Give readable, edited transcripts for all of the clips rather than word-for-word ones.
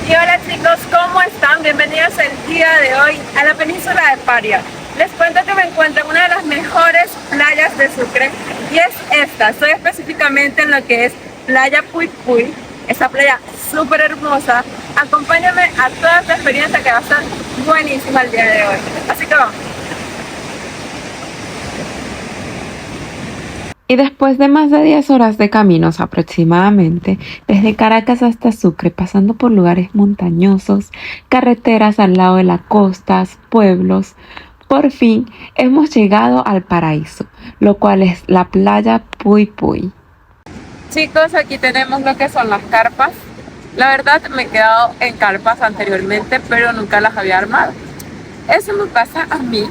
Y hola chicos, ¿cómo están? Bienvenidos el día de hoy a la península de Paria. Les cuento que me encuentro en una de las mejores playas de Sucre y es esta. Estoy específicamente en lo que es Playa Puy Puy, esta playa súper hermosa. Acompáñame a toda esta experiencia que va a estar buenísima el día de hoy. Así que vamos. Y después de más de 10 horas de caminos aproximadamente, desde Caracas hasta Sucre, pasando por lugares montañosos, carreteras al lado de las costas, pueblos, por fin hemos llegado al paraíso, lo cual es la playa Puy Puy. Chicos, aquí tenemos lo que son las carpas. La verdad me he quedado en carpas anteriormente, pero nunca las había armado. Eso me pasa a mí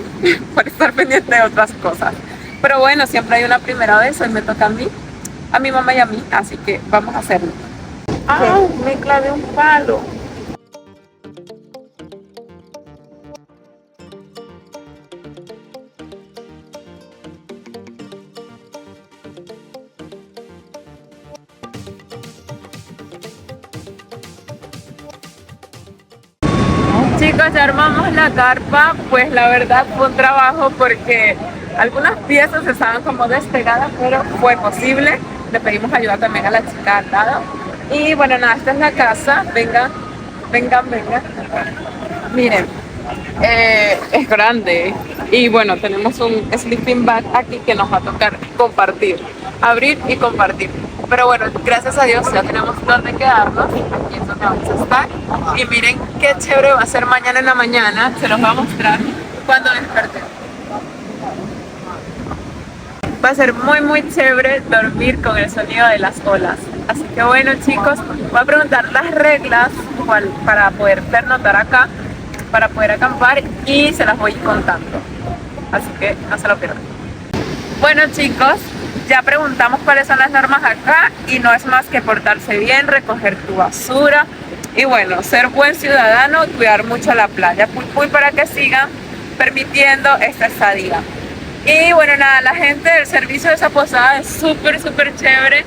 por estar pendiente de otras cosas. Pero bueno, siempre hay una primera vez, hoy me toca a mi mamá y a mí, así que vamos a hacerlo. ¡Ah! Me clavé un palo. Chicos, ya armamos la carpa, pues la verdad fue un trabajo porque algunas piezas estaban como despegadas, pero fue posible. Le pedimos ayuda también a la chica al lado. Y bueno, nada, esta es la casa. Vengan, vengan, vengan. Miren, es grande. Y bueno, tenemos un sleeping bag aquí que nos va a tocar compartir, abrir y compartir. Pero bueno, gracias a Dios ya tenemos donde quedarnos. Aquí es donde vamos a estar. Y miren qué chévere va a ser mañana en la mañana. Se los voy a mostrar cuando despertemos. Va a ser muy chévere dormir con el sonido de las olas. Así que bueno chicos, voy a preguntar las reglas para poder pernotar acá, para poder acampar y se las voy contando. Así que no se lo pierdan. Bueno chicos, ya preguntamos cuáles son las normas acá y no es más que portarse bien, recoger tu basura y bueno, ser buen ciudadano, cuidar mucho la playa Puy Puy para que sigan permitiendo esta estadía. Y bueno, nada, la gente del servicio de esa posada es súper chévere.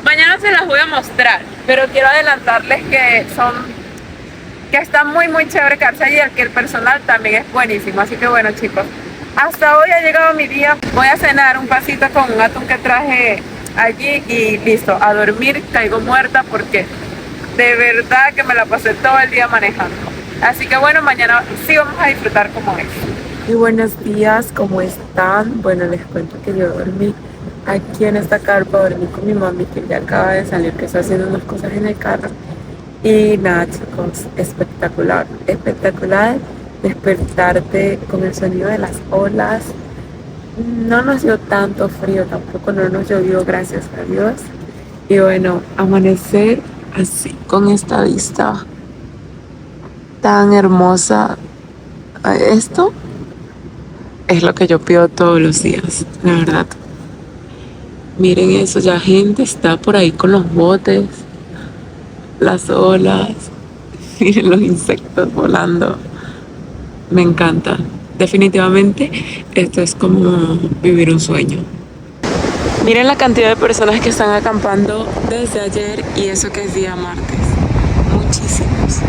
Mañana se las voy a mostrar, pero quiero adelantarles que está muy chévere quedarse allí, que el personal también es buenísimo. Así que bueno chicos, hasta hoy ha llegado mi día. Voy a cenar un pasito con un atún que traje allí y listo, a dormir. Caigo muerta porque de verdad que me la pasé todo el día manejando. Así que bueno, mañana sí vamos a disfrutar como es. Muy buenos días, ¿cómo están? Bueno, les cuento que yo dormí aquí en esta carpa, dormí con mi mami que ya acaba de salir, que está haciendo unas cosas en el carro. Y nada chicos, espectacular, espectacular despertarte con el sonido de las olas. No nos dio tanto frío, tampoco no nos llovió, gracias a Dios. Y bueno, amanecer así, con esta vista tan hermosa. Esto es lo que yo pido todos los días, la verdad. Miren eso, ya gente está por ahí con los botes, las olas, miren los insectos volando. Me encanta. Definitivamente esto es como vivir un sueño. Miren la cantidad de personas que están acampando desde ayer y eso que es día martes. Muchísimos.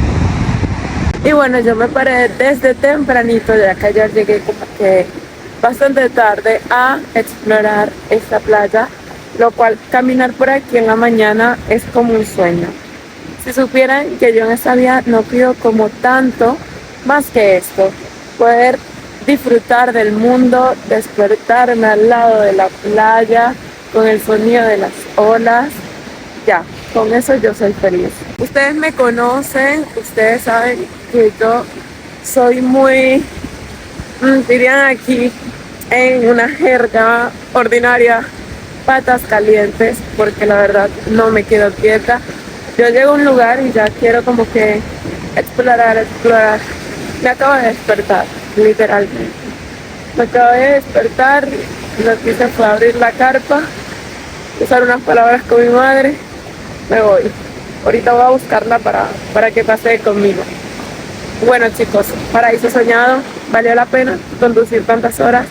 Y bueno, yo me paré desde tempranito, ya que ayer llegué como que bastante tarde a explorar esta playa, lo cual caminar por aquí en la mañana es como un sueño. Si supieran que yo en esta vida no pido como tanto más que esto, poder disfrutar del mundo, despertarme al lado de la playa con el sonido de las olas, ya, con eso yo soy feliz. Ustedes me conocen, ustedes saben que yo soy muy, dirían aquí en una jerga ordinaria, patas calientes, porque la verdad no me quedo quieta. Yo llego a un lugar y ya quiero como que explorar. Me acabo de despertar, literalmente. Me acabo de despertar, lo que hice fue abrir la carpa, usar unas palabras con mi madre, me voy. Ahorita voy a buscarla para que pase conmigo. Bueno chicos, paraíso soñado, valió la pena conducir tantas horas,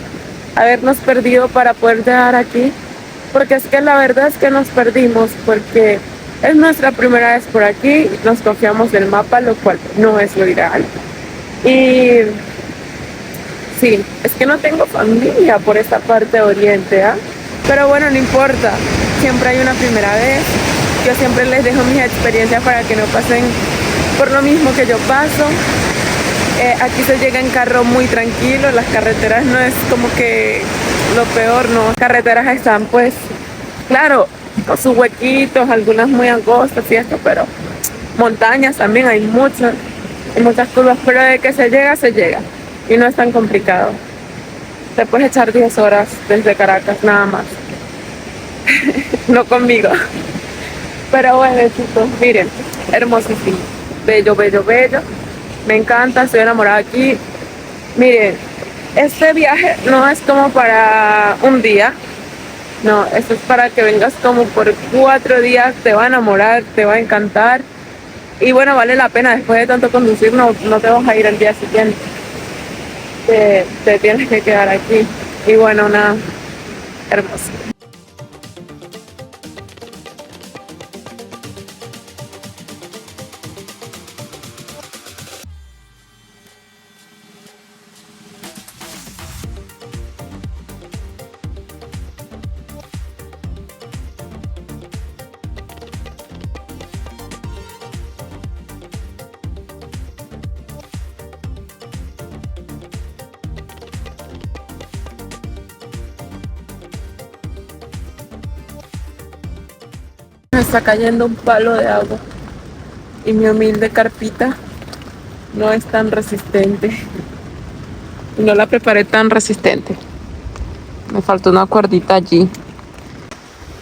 habernos perdido para poder llegar aquí, porque es que la verdad es que nos perdimos, porque Es nuestra primera vez por aquí, nos confiamos del mapa, lo cual no es lo ideal. Y sí, es que no tengo familia por esta parte de Oriente, ¿ah? Pero bueno, no importa, siempre hay una primera vez. Yo siempre les dejo mis experiencias para que no pasen por lo mismo que yo paso. Aquí se llega en carro muy tranquilo, las carreteras no es como que lo peor, no. Las carreteras están pues, claro, con sus huequitos, algunas muy angostas y esto, pero montañas también hay muchas curvas, pero de que se llega y no es tan complicado. Te puedes echar 10 horas desde Caracas nada más, no conmigo. Pero bueno, chicos, miren, hermosísimo, bello, bello, bello. Me encanta, estoy enamorada aquí. Miren, este viaje no es como para un día, no, esto es para que vengas como por 4 días, te va a enamorar, te va a encantar. Y bueno, vale la pena, después de tanto conducir no te vas a ir el día siguiente. Te tienes que quedar aquí. Y bueno, nada, hermoso. Me está cayendo un palo de agua y mi humilde carpita no es tan resistente. No la preparé tan resistente. Me faltó una cuerdita allí.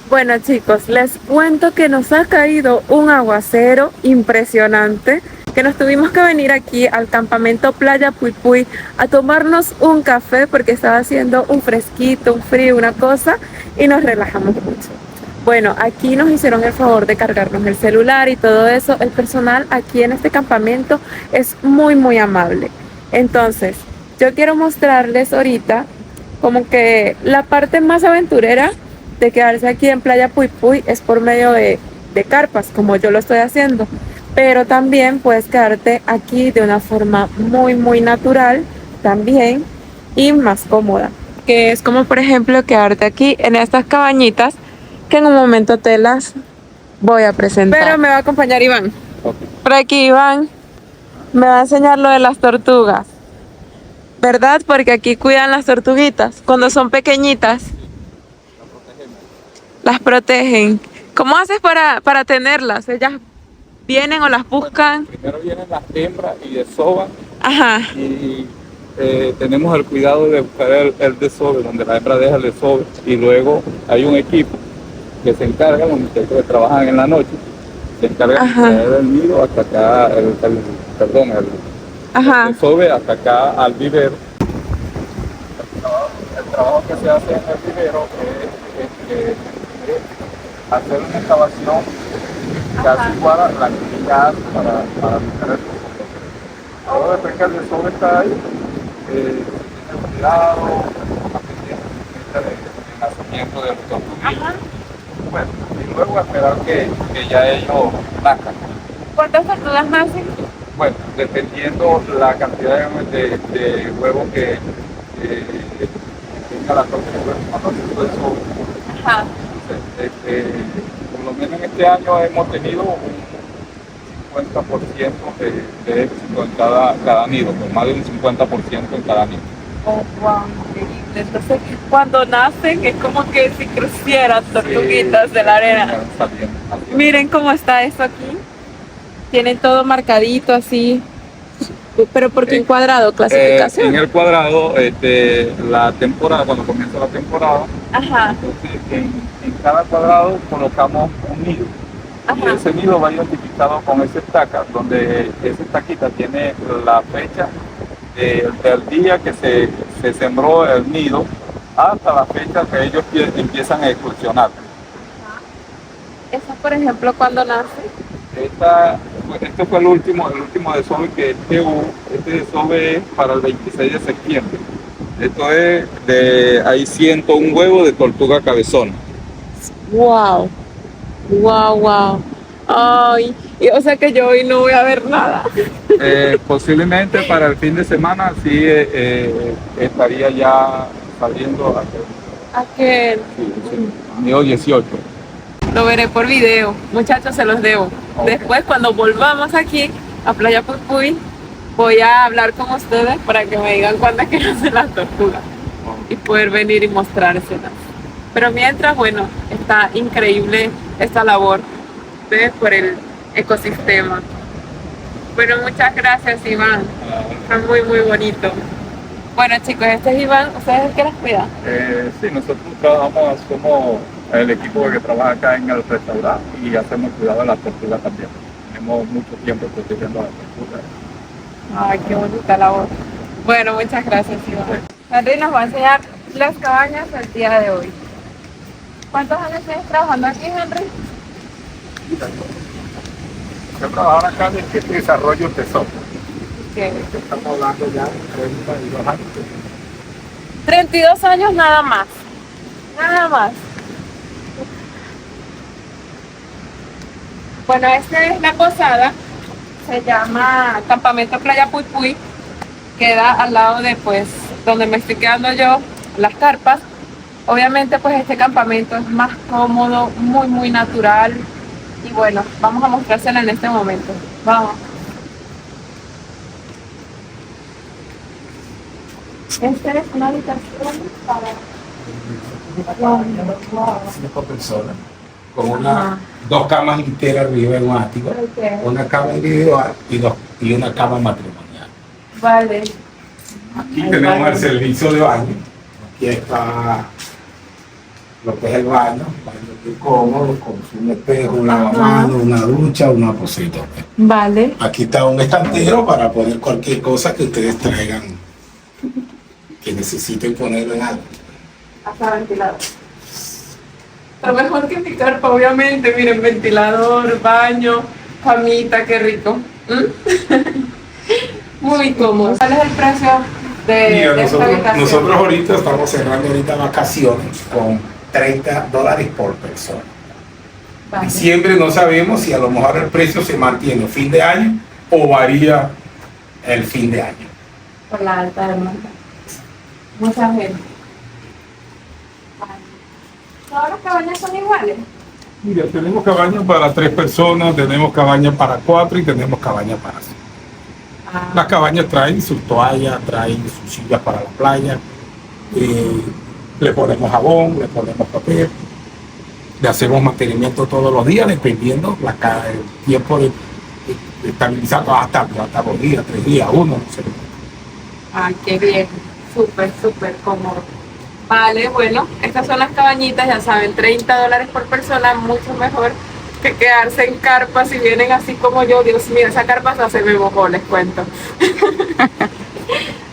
Bueno, chicos, les cuento que nos ha caído un aguacero impresionante, que nos tuvimos que venir aquí al campamento Playa Puy Puy a tomarnos un café porque estaba haciendo un fresquito, un frío, una cosa, y nos relajamos mucho. Bueno, aquí nos hicieron el favor de cargarnos el celular y todo eso. El personal aquí en este campamento es muy, muy amable. Entonces, yo quiero mostrarles ahorita como que la parte más aventurera de quedarse aquí en Playa Puy Puy es por medio de carpas, como yo lo estoy haciendo. Pero también puedes quedarte aquí de una forma muy, muy natural también y más cómoda. Que es como, por ejemplo, quedarte aquí en estas cabañitas que en un momento te las voy a presentar. Pero me va a acompañar Iván. Okay. Por aquí Iván me va a enseñar lo de las tortugas, ¿verdad? Porque aquí cuidan las tortuguitas cuando son pequeñitas. Las protegen. ¿Cómo haces para tenerlas? ¿Ellas vienen o las buscan? Primero vienen las hembras y desovan. Ajá. Y tenemos el cuidado de buscar el desove, donde la hembra deja el desove. Y luego hay un equipo que se encarga, los muchachos que trabajan en la noche, se encargan de traer el nido hasta acá, el desove hasta acá al vivero. El trabajo que se hace en el vivero es hacer una excavación casi igual a la que ya hace para buscar el desove. Luego después que el desove está ahí, tiene cuidado, la pendiente del nacimiento de los tortuguitos. Bueno, y luego esperar que ya ellos nazcan. ¿Cuántas tortugas nacen? Bueno, dependiendo la cantidad de huevos que tenga la tortuga cuando se desove. Ajá. Entonces, por lo menos en este año hemos tenido un 50% de éxito en cada nido, con más de un 50% en cada nido. Oh, wow, increíble. Entonces, cuando nacen es como que si crecieran tortuguitas de la arena. Saliendo. Miren cómo está esto aquí. Tienen todo marcadito así. Pero ¿por qué en cuadrado? ¿Clasificación? En el cuadrado, la temporada, cuando comienza la temporada, ajá, entonces en cada cuadrado colocamos un nido. Ajá. Y ese nido va identificado con esa estaca, donde esa estaquita tiene la fecha del día que se sembró el nido hasta la fecha que ellos empiezan a excursionar. ¿Esa, por ejemplo, cuándo nace? Este fue el último desove que hubo. Este desove es para el 26 de septiembre. Esto es hay 101 huevos de tortuga cabezona. Wow, wow, wow. Ay, o sea que yo hoy no voy a ver nada. Posiblemente para el fin de semana sí estaría ya saliendo a Aquel. Digo 18. Lo veré por video. Muchachos, se los debo. Ok. Después, cuando volvamos aquí a Playa Pupuy, voy a hablar con ustedes para que me digan cuándo es que hacen las tortugas y poder venir y mostrárselas. Pero mientras, bueno, está increíble esta labor, ¿ves? Por el ecosistema. Bueno, muchas gracias, Iván. Está muy, muy bonito. Bueno, chicos, este es Iván. ¿Ustedes es el que las cuida? Sí, nosotros trabajamos como el equipo que trabaja acá en el restaurante y hacemos cuidado de las tortugas también. Tenemos mucho tiempo protegiendo a las tortugas. Ay, qué bonita labor. Bueno, muchas gracias, Iván. Henry nos va a enseñar las cabañas el día de hoy. ¿Cuántos años tienes trabajando aquí, Henry? Yo trabajo acá en el desarrollo tesoro. ¿Qué? Estamos hablando ya de 32 años. 32 años nada más. Nada más. Bueno, esta es la posada. Se llama Campamento Playa Pupuy. Queda al lado de, pues, donde me estoy quedando yo, las carpas. Obviamente, pues, este campamento es más cómodo, muy, muy natural. Y bueno, vamos a mostrárselo en este momento. Vamos. Esta es una habitación para... 5 personas, con dos camas enteras arriba en un ático, Ok. una cama individual y una cama matrimonial. Vale. Aquí tenemos el servicio de baño. Aquí está lo que es el baño muy cómodo, con un espejo, un lavamanos, una ducha, una poseta. Vale. Aquí está un estantero para poner cualquier cosa que ustedes traigan, que necesiten ponerlo en algo. Hasta ventilador. Pero mejor que mi carpa, obviamente. Miren, ventilador, baño, camita, qué rico. Muy cómodo. ¿Cuál es el precio Mira, de esta habitación? nosotros ahorita estamos cerrando ahorita vacaciones con $30 por persona. Vale. Y siempre no sabemos si a lo mejor el precio se mantiene fin de año o varía el fin de año. Por la alta demanda. Mucha gente. Vale. ¿Todas las cabañas son iguales? Mira, tenemos cabañas para 3 personas, tenemos cabañas para 4 y tenemos cabañas para 5. Las cabañas traen sus toallas, traen sus sillas para la playa, le ponemos jabón, le ponemos papel, le hacemos mantenimiento todos los días, dependiendo el tiempo de estabilizarlo hasta 2 días, 3 días, 1, no sé. Ay, qué bien. Súper, súper cómodo. Vale, bueno, estas son las cabañitas, ya saben, $30 por persona, mucho mejor que quedarse en carpa si vienen así como yo. Dios mío, esa carpa hasta se me mojó, les cuento.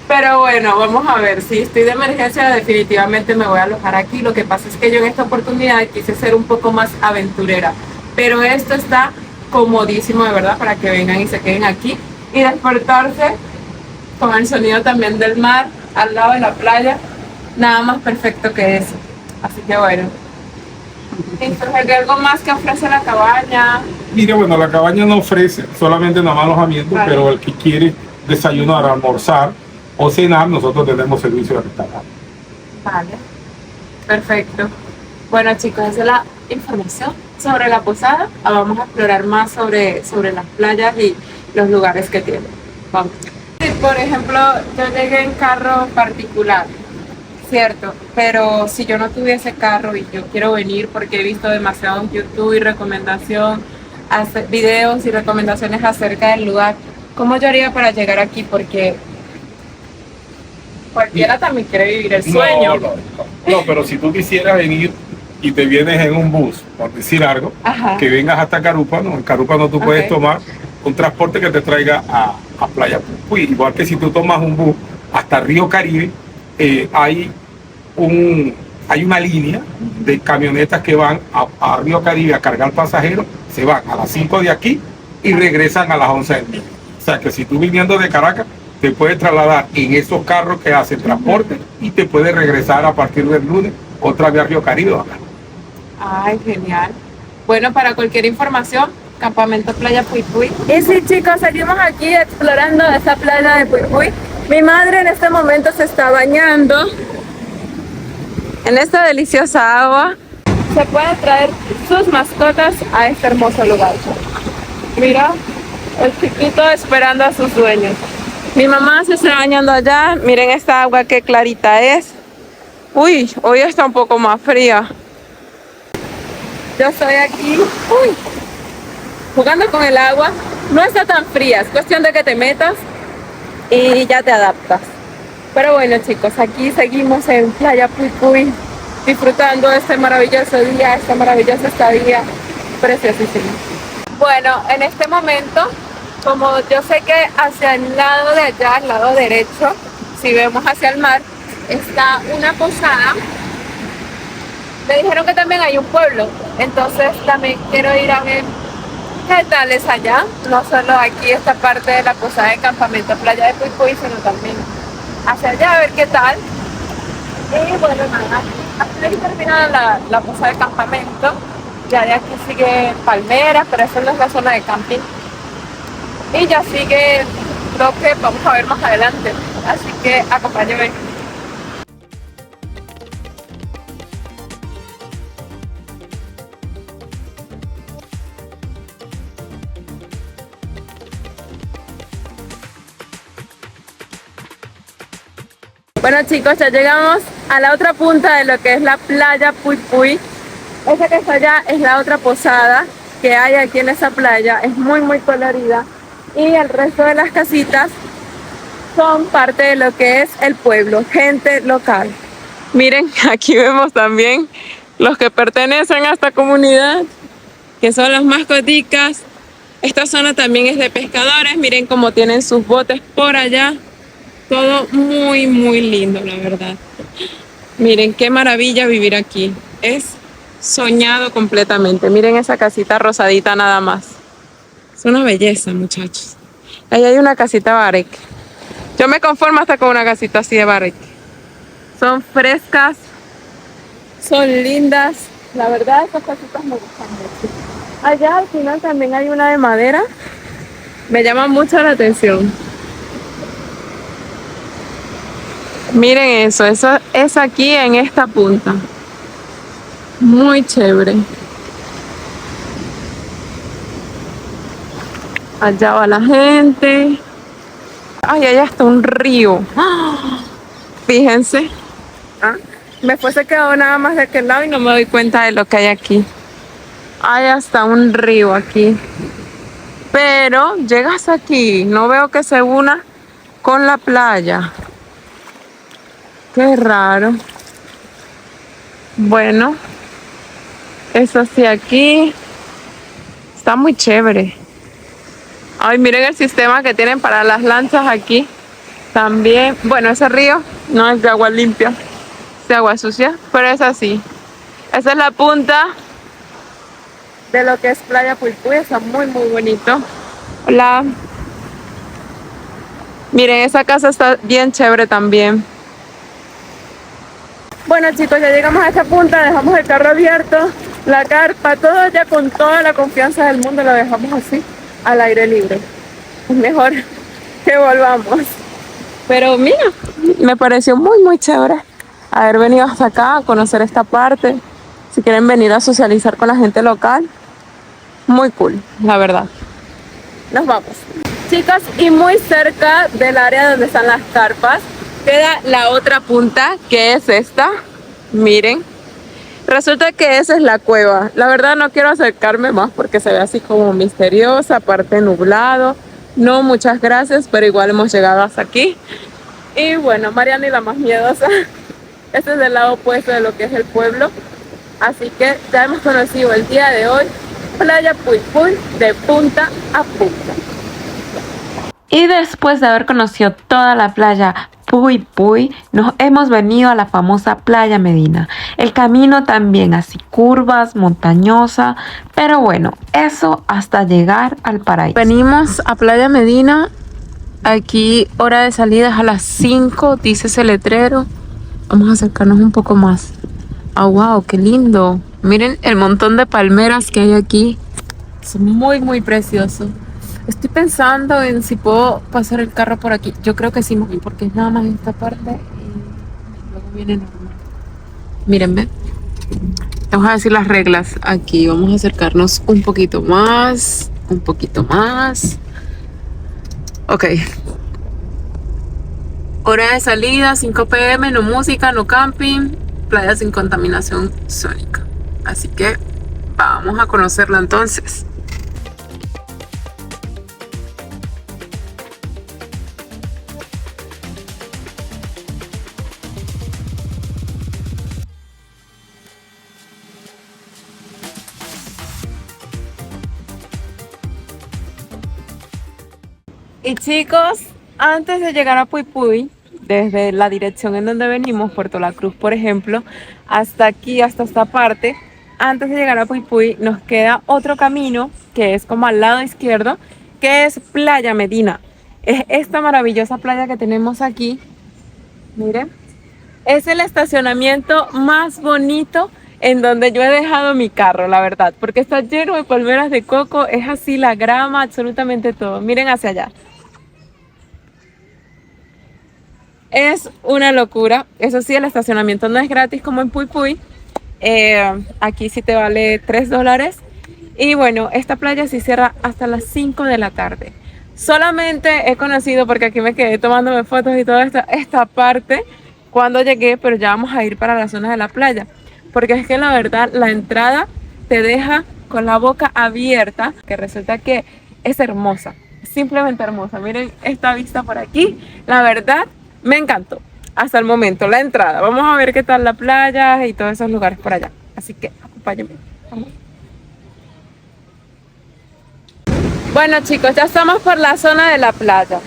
Pero bueno, vamos a ver, si estoy de emergencia definitivamente me voy a alojar aquí. Lo que pasa es que yo en esta oportunidad quise ser un poco más aventurera, pero esto está comodísimo de verdad para que vengan y se queden aquí y despertarse con el sonido también del mar al lado de la playa. Nada más perfecto que eso. Así que bueno. Entonces, ¿hay algo más que ofrece la cabaña? Mira, bueno, la cabaña no ofrece solamente nada más alojamiento, Vale. pero el que quiere desayunar, almorzar o cenar, nosotros tenemos servicio de restaurante. Vale. Perfecto. Bueno, chicos, esa es la información sobre la posada. Ahora vamos a explorar más sobre las playas y los lugares que tiene. Vamos. Si, por ejemplo, yo llegué en carro particular, cierto, pero si yo no tuviese carro y yo quiero venir porque he visto demasiado en YouTube y videos y recomendaciones acerca del lugar, ¿cómo yo haría para llegar aquí? Porque cualquiera también quiere vivir el sueño. No, pero si tú quisieras venir y te vienes en un bus, por decir algo, Ajá. que vengas hasta Carúpano, en Carúpano tú puedes Ok. tomar un transporte que te traiga a Playa Pupuy. Igual que si tú tomas un bus hasta Río Caribe, hay una línea de camionetas que van a Río Caribe a cargar pasajeros, se van a las 5 de aquí y regresan a las 11 del día. O sea que si tú viniendo de Caracas, te puedes trasladar en esos carros que hacen transporte y te puedes regresar a partir del lunes otra vez a Río Caribe. Ay, genial. Bueno, para cualquier información Campamento Playa Puy Puy. Y sí, chicos, seguimos aquí explorando esta playa de Puy Puy. Mi madre en este momento se está bañando en esta deliciosa agua. Se puede traer sus mascotas a este hermoso lugar. Mira, el chiquito esperando a sus dueños. Mi mamá se está bañando allá. Miren esta agua qué clarita es. Uy, hoy está un poco más fría. Yo estoy aquí, jugando con el agua. No está tan fría, es cuestión de que te metas y ya te adaptas. Pero bueno, chicos, aquí seguimos en Playa Puy Puy, disfrutando este maravilloso día, esta maravillosa estadía, preciosísimo. Bueno, en este momento, como yo sé que hacia el lado de allá, al lado derecho, si vemos hacia el mar, está una posada. Me dijeron que también hay un pueblo, entonces también quiero ir a ver qué tal es allá. No solo aquí esta parte de la posada de campamento Playa de Puy Puy, sino también hacia allá a ver qué tal. Y bueno, nada, aquí termina la posada de campamento. Ya de aquí sigue Palmeras, pero eso no es la zona de camping. Y ya sigue lo que vamos a ver más adelante. Así que acompáñenme. Bueno, chicos, ya llegamos a la otra punta de lo que es la playa Puy Puy. Esa que está allá es la otra posada que hay aquí en esa playa. Es muy colorida. Y el resto de las casitas son parte de lo que es el pueblo, gente local. Miren, aquí vemos también los que pertenecen a esta comunidad, que son las mascoticas. Esta zona también es de pescadores. Miren cómo tienen sus botes por allá. Todo muy lindo, la verdad. Miren qué maravilla vivir aquí. Es soñado completamente. Miren esa casita rosadita nada más. Es una belleza, muchachos. Ahí hay una casita bareque. Yo me conformo hasta con una casita así de bareque. Son frescas, son lindas. La verdad, esas casitas me gustan mucho. Allá al final también hay una de madera. Me llama mucho la atención. Miren eso es aquí en esta punta. Muy chévere. Allá va la gente. Ay, allá está un río. Fíjense. Me fuese quedado nada más de aquel lado y no me doy cuenta de lo que hay aquí. Hay hasta un río aquí. Pero llegas aquí, no veo que se una con la playa. Qué raro. Bueno, eso sí, aquí está muy chévere. Ay, miren el sistema que tienen para las lanchas aquí. También, bueno, ese río no es de agua limpia, es de agua sucia, pero es así. Esa es la punta de lo que es Playa Puy Puy. Está muy bonito. Hola. Miren, esa casa está bien chévere también. Bueno, chicos, ya llegamos a esta punta, dejamos el carro abierto, la carpa, todo ya con toda la confianza del mundo lo dejamos así, al aire libre. Es mejor que volvamos. Pero mira, me pareció muy chévere haber venido hasta acá a conocer esta parte. Si quieren venir a socializar con la gente local, muy cool, la verdad. Nos vamos. Chicos, y muy cerca del área donde están las carpas, queda la otra punta, que es esta. Miren. Resulta que esa es la cueva. La verdad no quiero acercarme más porque se ve así como misteriosa, aparte nublado. No, muchas gracias, pero igual hemos llegado hasta aquí. Y bueno, Mariana y la más miedosa. Este es del lado opuesto de lo que es el pueblo. Así que ya hemos conocido el día de hoy Playa Puy Puy de punta a punta. Y después de haber conocido toda la playa Puy Puy, nos hemos venido a la famosa Playa Medina. El camino también así curvas, montañosa, pero bueno, eso hasta llegar al paraíso. Venimos a Playa Medina. Aquí hora de salida es a las 5, dice ese letrero. Vamos a acercarnos un poco más. Ah, wow, qué lindo. Miren el montón de palmeras que hay aquí. Es muy, muy precioso. Estoy pensando en si puedo pasar el carro por aquí. Yo creo que sí, mami, porque es nada más esta parte y luego viene normal. Mírenme. Vamos a decir las reglas aquí. Vamos a acercarnos un poquito más. Un poquito más. Ok. Hora de salida, 5 p.m. No música, no camping. Playa sin contaminación sónica. Así que vamos a conocerla entonces. Y chicos, antes de llegar a Puy Puy, desde la dirección en donde venimos, Puerto La Cruz, por ejemplo, hasta aquí, hasta esta parte, antes de llegar a Puy Puy, nos queda otro camino que es como al lado izquierdo, que es Playa Medina. Es esta maravillosa playa que tenemos aquí. Miren, es el estacionamiento más bonito en donde yo he dejado mi carro, la verdad, porque está lleno de palmeras de coco, es así la grama, absolutamente todo. Miren hacia allá. Es una locura. Eso sí, el estacionamiento no es gratis como en Puy Puy. Aquí sí te vale $3. Y bueno, esta playa sí cierra hasta las 5 de la tarde. Solamente he conocido, porque aquí me quedé tomándome fotos y toda esta parte cuando llegué, pero ya vamos a ir para la zona de la playa. Porque es que la verdad, la entrada te deja con la boca abierta, que resulta que es hermosa. Simplemente hermosa. Miren esta vista por aquí. La verdad, me encantó hasta el momento la entrada. Vamos a ver qué tal la playa y todos esos lugares por allá. Así que acompáñenme. Vamos. Bueno chicos, ya estamos por la zona de la playa.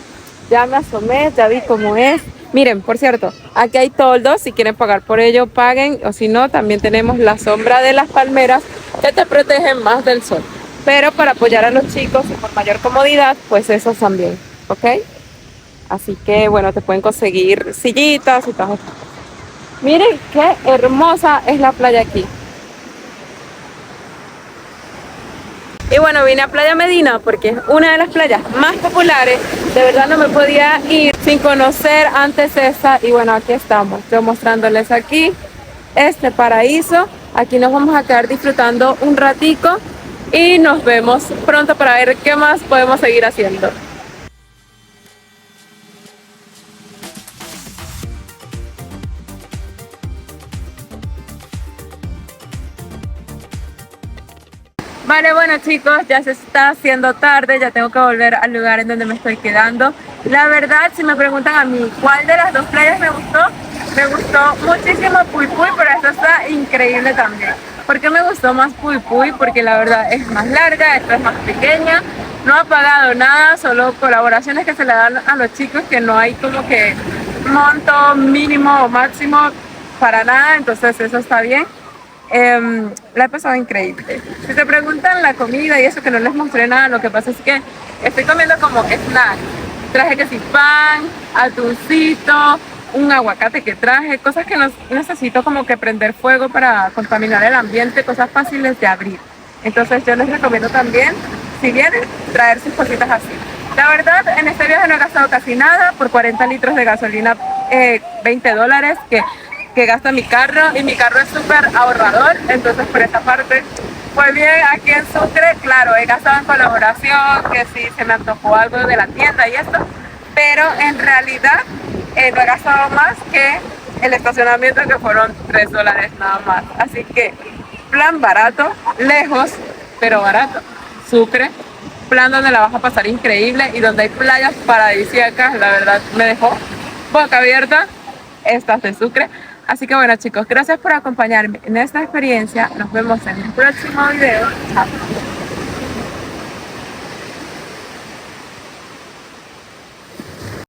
Ya me asomé, ya vi cómo es. Miren, por cierto, aquí hay toldos. Si quieren pagar por ello, paguen. O si no, también tenemos la sombra de las palmeras que te protegen más del sol. Pero para apoyar a los chicos y por mayor comodidad, pues esos también, ¿ok? Así que bueno, te pueden conseguir sillitas y todo. Miren qué hermosa es la playa aquí. Y bueno, vine a Playa Medina porque es una de las playas más populares. De verdad no me podía ir sin conocer antes esta. Y bueno, aquí estamos, yo mostrándoles aquí este paraíso. Aquí nos vamos a quedar disfrutando un ratico y nos vemos pronto para ver qué más podemos seguir haciendo. Vale, bueno chicos, ya se está haciendo tarde, ya tengo que volver al lugar en donde me estoy quedando. La verdad, si me preguntan a mí cuál de las dos playas me gustó muchísimo Puy Puy, pero esta está increíble también. ¿Por qué me gustó más Puy Puy? Porque la verdad es más larga, esta es más pequeña, no ha pagado nada, solo colaboraciones que se le dan a los chicos, que no hay como que monto mínimo o máximo para nada, entonces eso está bien. La he pasado increíble. Si te preguntan la comida y eso, que no les mostré nada, lo que pasa es que estoy comiendo como snack. Traje que si pan, atuncito, un aguacate que traje, cosas que no necesito como que prender fuego para contaminar el ambiente, cosas fáciles de abrir. Entonces yo les recomiendo también, si vienen, traer sus cositas así. La verdad, en este viaje no he gastado casi nada, por 40 litros de gasolina, $20 que gasta mi carro, y mi carro es súper ahorrador, entonces por esta parte pues bien. Aquí en Sucre, claro, he gastado en colaboración, que si se me antojó algo de la tienda y esto, pero en realidad no he gastado más que el estacionamiento, que fueron $3 nada más. Así que plan barato, lejos pero barato. Sucre, plan donde la vas a pasar increíble y donde hay playas paradisíacas. La verdad me dejó boca abierta estas de Sucre. Así que bueno chicos, gracias por acompañarme en esta experiencia. Nos vemos en el próximo video. Chao.